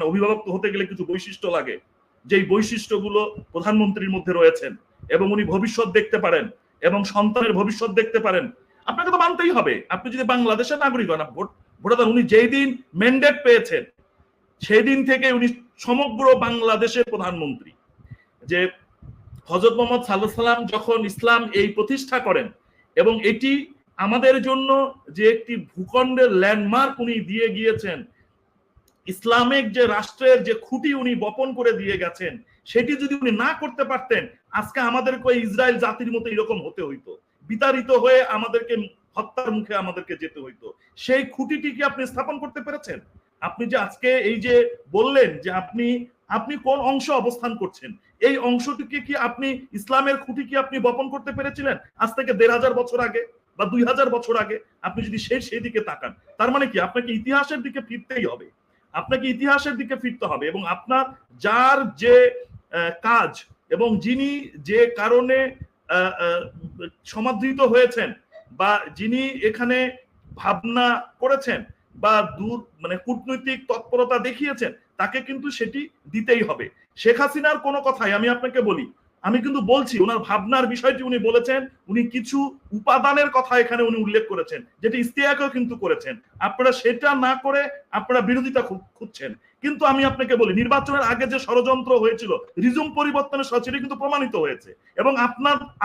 না, অভিভাবক হতে গেলে কিছু বৈশিষ্ট্য লাগে, যেই বৈশিষ্ট্যগুলো প্রধানমন্ত্রীর মধ্যে রয়েছেন, এবং উনি ভবিষ্যৎ দেখতে পারেন এবং সন্তানের ভবিষ্যৎ দেখতে পারেন। আপনাকে তো মানতেই হবে, আপনি যদি বাংলাদেশের নাগরিক হন, ভোটার উনি যেই দিন ম্যান্ডেট পেয়েছেন সেই দিন থেকে উনি সমগ্র বাংলাদেশের প্রধানমন্ত্রী। যে হযরত মুহাম্মদ সাল্লাল্লাহু আলাইহি ওয়াসাল্লাম যখন ইসলাম এই প্রতিষ্ঠা করেন, এবং এটি আমাদের জন্য যে একটি ভূখণ্ডের ল্যান্ডমার্ক উনি দিয়ে গিয়েছেন, ইসলামিক যে রাষ্ট্রের যে খুঁটি উনি বপন করে দিয়ে গেছেন, সেটি যদি উনি না করতে পারতেন, আজকে আমাদেরকে ইসরায়েল জাতির মতো এরকম হতে হইতো, বিতাড়িত হয়ে আমাদেরকে হত্যার মুখে আমাদেরকে যেতে হইতো। সেই খুঁটিটি কি আপনি স্থাপন করতে পেরেছেন? আপনি যে আজকে এই যে বললেন যে আপনি কোন অংশে অবস্থান করছেন, এই অংশটিকে কি আপনি ইসলামের খুঁটি কি আপনি বপন করতে পেরেছিলেন আজ থেকে ১৫০০ বছর আগে বা ২০০০ বছর আগে? আপনি যদি সেই দিকে তাকান, তার মানে কি আপনাকে ইতিহাসের দিকে ফিরতেই হবে, আপনাকে ইতিহাসের দিকে ফিরতে হবে, এবং আপনার যার যে কাজ এবং যিনি যে কারণে সমাদৃত হয়েছেন বা যিনি এখানে ভাবনা করেছেন বা কূটনৈতিক তৎপরতা দেখিয়েছেন, তাকে কিন্তু সেটি দিতেই হবে। শেখ হাসিনার কোনো কথাই আমি আপনাকে বলি, আমি কিন্তু বলছি ওনার ভাবনার বিষয়টি উনি বলেছেন, উনি কিছু উপাদানের কথা এখানে উনি উল্লেখ করেছেন, যেটি ইস্তেয়াকেও কিন্তু করেছেন। আপনারা সেটা না করে আপনারা বিরোধিতা খুঁজছেন। কিন্তু আমি আপনাকে বলি, নির্বাচনের আগে যে ষড়যন্ত্র হয়েছিল রিজুম পরিবর্তনের সেটি কিন্তু প্রমাণিত হয়েছে। এবং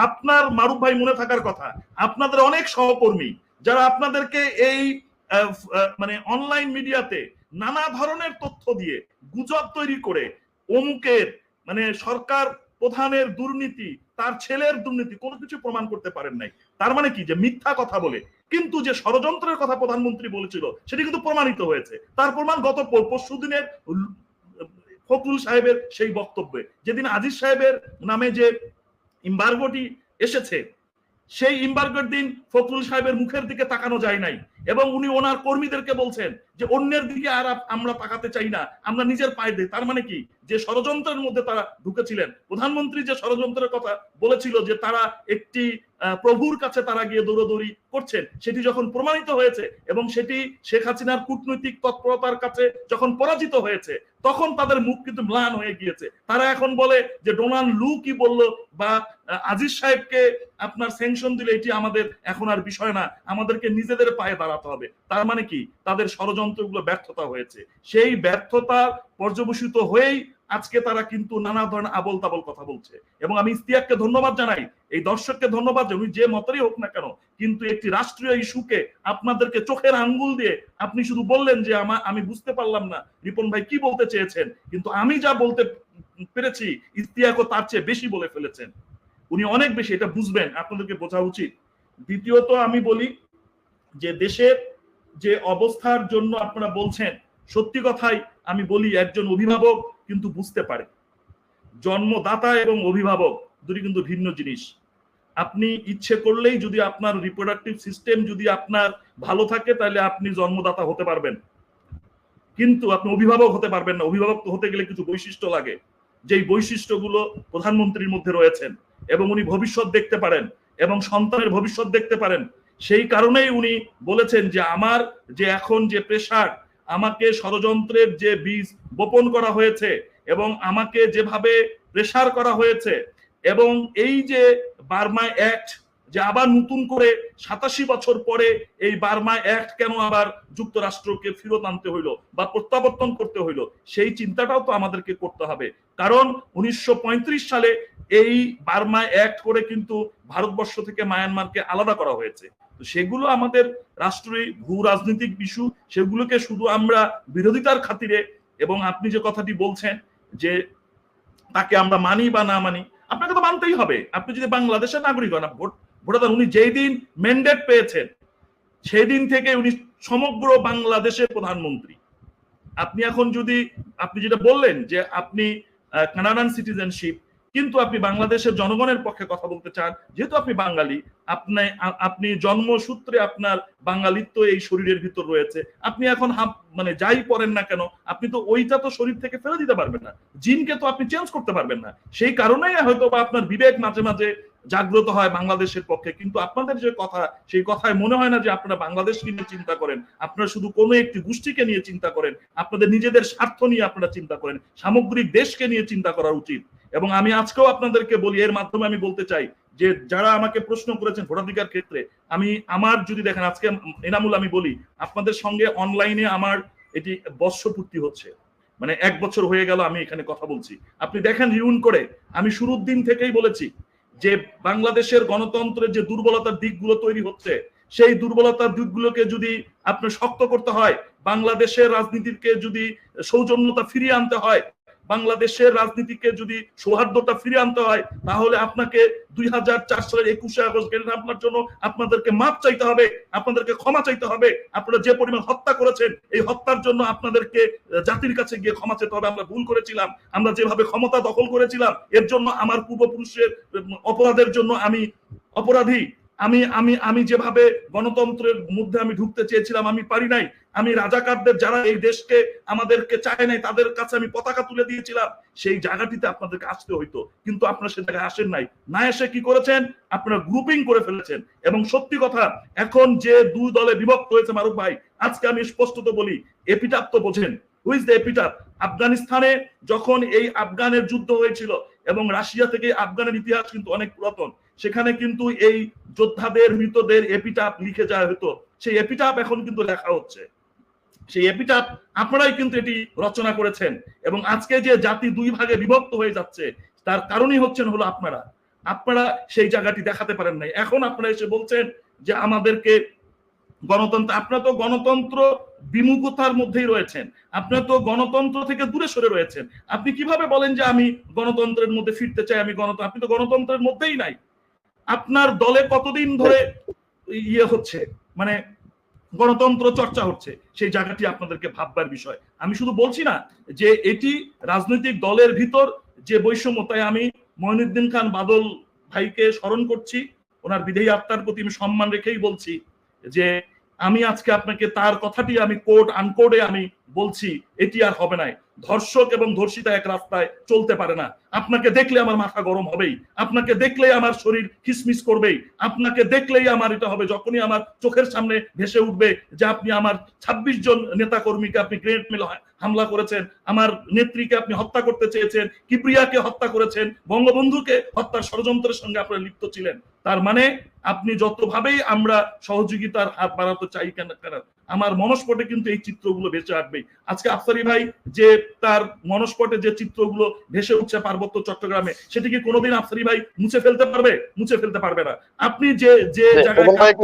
আপনার মারুফ ভাই মনে থাকার কথা, আপনাদের অনেক সহকর্মী যারা আপনাদেরকে এই অনলাইন মিডিয়াতে নানা ধরনের তথ্য দিয়ে গুজব তৈরি করে অমুকের সরকার প্রধানের দুর্নীতি, তার ছেলের দুর্নীতি, কোনো কিছু প্রমাণ করতে পারেন নাই। তার মানে কি, যে মিথ্যা কথা বলে কিন্তু যে ষড়যন্ত্রের কথা প্রধানমন্ত্রী বলেছিল সেটি কিন্তু প্রমাণিত হয়েছে। তার প্রমাণ গত পরশু দিনের ফখরুল সাহেবের সেই বক্তব্যে, যেদিন আজিজ সাহেবের নামে যে এমবার্গোটি এসেছে, সেই এমবার্গোর দিন ফখরুল সাহেবের মুখের দিকে তাকানো যায় নাই, এবং উনি ওনার কর্মীদেরকে বলছেন যে অন্যের দিকে আর আমরা তাকাতে চাই না, আমরা নিজের পায়ে দিই। তার মানে কি, যে ষড়যন্ত্রের মধ্যে তারা ঢুকেছিলেন, প্রধানমন্ত্রী যে ষড়যন্ত্রের কথা বলেছিল যে তারা একটি প্রভুর কাছে তারা গিয়ে দৌড়দৌড়ি করছেন, সেটি যখন প্রমাণিত হয়েছে এবং সেটি শেখ হাসিনার কূটনৈতিক তৎপরতার কাছে যখন পরাজিত হয়েছে, তখন তাদের মুখ কিন্তু ম্লান হয়ে গিয়েছে। তারা এখন বলে যে ডোনাল্ড লু কি বলল বা আজিজ সাহেবকে আপনার স্যাংশন দিলে এটি আমাদের এখন আর বিষয় না, আমাদেরকে নিজেদের পায়ে দাঁড়াতে হবে। তার মানে কি, তাদের ষড়যন্ত্রগুলো ব্যর্থতা হয়েছে। সেই ব্যর্থতার পর্যবসিত হয়েই আজকে তারা কিন্তু নানা ধরনের আবল তাবল কথা বলছে। এবং আমি ইস্তিয়াককে ধন্যবাদ জানাই, এই দর্শককে ধন্যবাদ জানাই, যে মতেরই হোক না কেন, কিন্তু একটি রাষ্ট্রীয় ইস্যুকে আপনাদেরকে চোখের আঙ্গুল দিয়ে আপনি শুধু বললেন যে আমি বুঝতে পারলাম না রিপন ভাই কি বলতে চেয়েছেন, কিন্তু আমি যা বলতে পেরেছি ইস্তিয়াকও তার চেয়ে বেশি বলে ফেলেছেন। উনি অনেক বেশি, এটা বুঝবেন, আপনাদেরকে বোঝা উচিত। দ্বিতীয়ত আমি বলি যে দেশের যে অবস্থার জন্য আপনারা বলছেন, সত্যি কথাই আমি বলি, একজন অভিভাবক কিন্তু বুঝতে পারে। জন্মদাতা এবং অভিভাবক দুটি কিন্তু ভিন্ন জিনিস। আপনি ইচ্ছে করলেই যদি আপনার রিপ্রোডাক্টিভ সিস্টেম যদি আপনার ভালো থাকে, তাহলে আপনি জন্মদাতা হতে পারবেন, কিন্তু আপনি অভিভাবক হতে পারবেন না। অভিভাবক হতে গেলে কিছু বৈশিষ্ট্য লাগে, যেই বৈশিষ্ট্যগুলো প্রধানমন্ত্রীর মধ্যে রয়েছেন, এবং উনি ভবিষ্যৎ দেখতে পারেন এবং সন্তানের ভবিষ্যৎ দেখতে পারেন। সেই কারণেই উনি বলেছেন যে আমার যে এখন যে প্রেসার, আমাকে ষড়যন্ত্রের যে বীজ বপন করা হয়েছে এবং আমাকে যেভাবে প্রেসার করা হয়েছে, এবং এই যে বার্মা অ্যাক্ট, যে আবার নতুন করে ৮৭ বছর পরে এই বার্মা অ্যাক্ট কেন আবার যুক্তরাষ্ট্রকে ফেরত আনতে হইলো বা প্রত্যাবর্তন করতে হইলো, সেই চিন্তাটাও তো আমাদেরকে করতে হবে। কারণ ১৯৩৫ সালে এই বার্মা অ্যাক্ট করে কিন্তু ভারতবর্ষ থেকে মায়ানমারকে আলাদা করা হয়েছে। তো সেগুলো আমাদের রাষ্ট্রীয় ভূ রাজনৈতিক ইস্যু, সেগুলোকে শুধু আমরা বিরোধিতার খাতিরে, এবং আপনি যে কথাটি বলছেন যে তাকে আমরা মানি বা না মানি, আপনাকে তো মানতেই হবে, আপনি যদি বাংলাদেশের নাগরিক হন। ভোটার উনি যেই দিন ম্যান্ডেট পেয়েছেন সেই দিন থেকে উনি সমগ্র বাংলাদেশের প্রধানমন্ত্রী। আপনি এখন যদি আপনি যেটা বললেন যে আপনি কানাডান সিটিজেনশিপ, কিন্তু আপনি বাংলাদেশের জনগণের পক্ষে কথা বলতে চান, যেহেতু আপনি বাঙালি, আপনি জন্মসূত্রে আপনার বাঙালিত্ব এই শরীরের ভিতর রয়েছে। আপনি এখন যাই পড়েন না কেন, আপনি তো ওইটা তো শরীর থেকে ফেলে দিতে পারবেন না, জিনকে তো আপনি চেঞ্জ করতে পারবেন না। সেই কারণেই হয়তো বা আপনার বিবেক মাঝে মাঝে জাগ্রত হয় বাংলাদেশের পক্ষে, কিন্তু আপনাদের যে কথা, সেই কথায় মনে হয় না যে আপনারা বাংলাদেশকে নিয়ে চিন্তা করেন। আপনারা শুধু কোনো একটি গোষ্ঠীকে নিয়ে চিন্তা করেন, আপনাদের নিজেদের স্বার্থ নিয়ে আপনারা চিন্তা করেন। সামগ্রিক দেশকে নিয়ে চিন্তা করা উচিত। এবং আমি আজকেও আপনাদেরকে বলি, এর মাধ্যমে আমি বলতে চাই যে যারা আমাকে প্রশ্ন করেছেন ভোটাধিকার ক্ষেত্রে, আমি আমার যদি দেখেন আজকে এনামুল, আমি বলি আপনাদের সঙ্গে অনলাইনে আমার এটি বর্ষপূর্তি হচ্ছে, মানে 1 বছর হয়ে গেল আমি এখানে কথা বলছি। আপনি দেখেন রিউন করে, আমি শুরুর দিন থেকেই বলেছি যে বাংলাদেশের গণতন্ত্রের যে দুর্বলতার দিকগুলো তৈরি হচ্ছে, সেই দুর্বলতার দিকগুলোকে যদি আপনি শক্ত করতে হয়, বাংলাদেশের রাজনীতিকে যদি সৌজন্যতা ফিরিয়ে আনতে হয়, বাংলাদেশের রাজনীতিকে যদি সৌহার্দ্যতা ফিরিয়ে আনতে হয়, তাহলে আপনাকে 2004 সালের 21শে আগস্ট আপনার জন্য আপনাদেরকে মাপ চাইতে হবে, আপনাদেরকে ক্ষমা চাইতে হবে। আপনারা যে পরিমাণ হত্যা করেছেন, এই হত্যার জন্য আপনাদেরকে জাতির কাছে গিয়ে ক্ষমা চাইতে হবে। আমরা ভুল করেছিলাম, আমরা যেভাবে ক্ষমতা দখল করেছিলাম, এর জন্য আমার পূর্বপুরুষের অপরাধের জন্য আমি অপরাধী। আমি আমি আমি যেভাবে গণতন্ত্রের মধ্যে আমি ঢুকতে চেয়েছিলাম, আমি পারি নাই। আমি রাজাকারদের, যারা এই দেশকে আমাদেরকে চায় নাই, তাদের কাছে আমি পতাকা তুলে দিয়েছিলাম। সেই জায়গাটিতে আপনাদেরকে আসতে হইতো, কিন্তু আপনারা সে জায়গায় আসেন নাই। না এসে কি করেছেন? আপনারা গ্রুপিং করে ফেলেছেন। এবং সত্যি কথা, এখন যে দুই দলে বিভক্ত হয়েছে মারুফ ভাই, আজকে আমি স্পষ্টত বলি, এপিটাপ তো বোঝেন, হুইজ দ্য এপিটাপ? আফগানিস্তানে যখন এই আফগানের যুদ্ধ হয়েছিল, এবং রাশিয়া থেকে আফগানের ইতিহাস কিন্তু অনেক পুরাতন, সেখানে কিন্তু এই যোদ্ধাদের মৃতদের এপিটাপ লিখে যাওয়া হতো। সেই এপিটাপ এখন কিন্তু লেখা হচ্ছে। সেই এপিটাপ আপনারাই কিন্তু এটি রচনা করেছেন। এবং আজকে যে জাতি দুই ভাগে বিভক্ত হয়ে যাচ্ছে, তার কারণই হচ্ছেন হলো আপনারা। আপনারা সেই জায়গাটি দেখাতে পারেন নাই। এখন আপনারা এসে বলছেন যে আমাদেরকে গণতন্ত্র, আপনারা তো গণতন্ত্র বিমুখতার মধ্যেই রয়েছেন, আপনারা তো গণতন্ত্র থেকে দূরে সরে রয়েছেন। আপনি কিভাবে বলেন যে আমি গণতন্ত্রের মধ্যে ফিরতে চাই? আপনি তো গণতন্ত্রের মধ্যেই নাই। আপনার দলে কতদিন ধরে ইয়ে হচ্ছে, মানে গণতন্ত্র চর্চা হচ্ছে, সেই জায়গাটি আপনাদেরকে ভাববার বিষয়। আমি শুধু বলছি না যে এটি রাজনৈতিক দলের ভিতর যে বৈষম্য, তাই আমি মঈনুদ্দিন খান বাদল ভাইকে স্মরণ করছি, ওনার বিদেহী আত্মার প্রতি আমি সম্মান রেখেই বলছি যে আমি আজকে আপনাকে তার কথাটি আমি কোড আনকোডে আমি বলছি, এটি আর হবে না। ধর্ষক এবং ধর্ষিতা এক রাস্তায় চলতে পারে না। আপনাকে দেখলে আমার মাথা গরম হবেই, আপনাকে দেখলেই আমার শরীর কিসমিস করবেই, আপনাকে দেখলেই আমার এটা হবে, যখনই আমার চোখের সামনে ভেসে উঠবে যে আপনি আমার 26 জন নেতা কর্মীকে আপনি গ্রেনেড মেরে হামলা করেছেন, আমার নেত্রীকে আপনি হত্যা করতে চেয়েছেন, কিবরিয়াকে হত্যা করেছেন, বঙ্গবন্ধুকে হত্যার ষড়যন্ত্রের সঙ্গে আপনারা লিপ্ত ছিলেন। তার মানে আপনি যতভাবেই আমরা সহযোগিতার হাত বাড়াতে চাই কেন, আমার মনস্পটে কিন্তু এই চিত্রগুলো ভেসে আসবেই। আজকে আফসারি ভাই যে তার মনস্পটে যে চিত্রগুলো ভেসে উঠছে পার্বত্য চট্টগ্রামে, সেটি কি কোনোদিন আফসারি ভাই মুছে ফেলতে পারবে? মুছে ফেলতে পারবে না। আপনি যে যে জায়গায়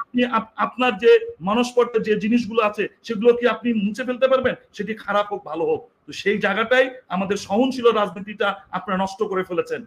আপনি আপনার যে মনস্পটে যে জিনিসগুলো আছে, সেগুলো কি আপনি মুছে ফেলতে পারবেন? সেটি খারাপ হোক ভালো হোক, তো সেই জায়গাটাই আমাদের সহনশীল রাজনীতিটা আপনারা নষ্ট করে ফেলেছেন।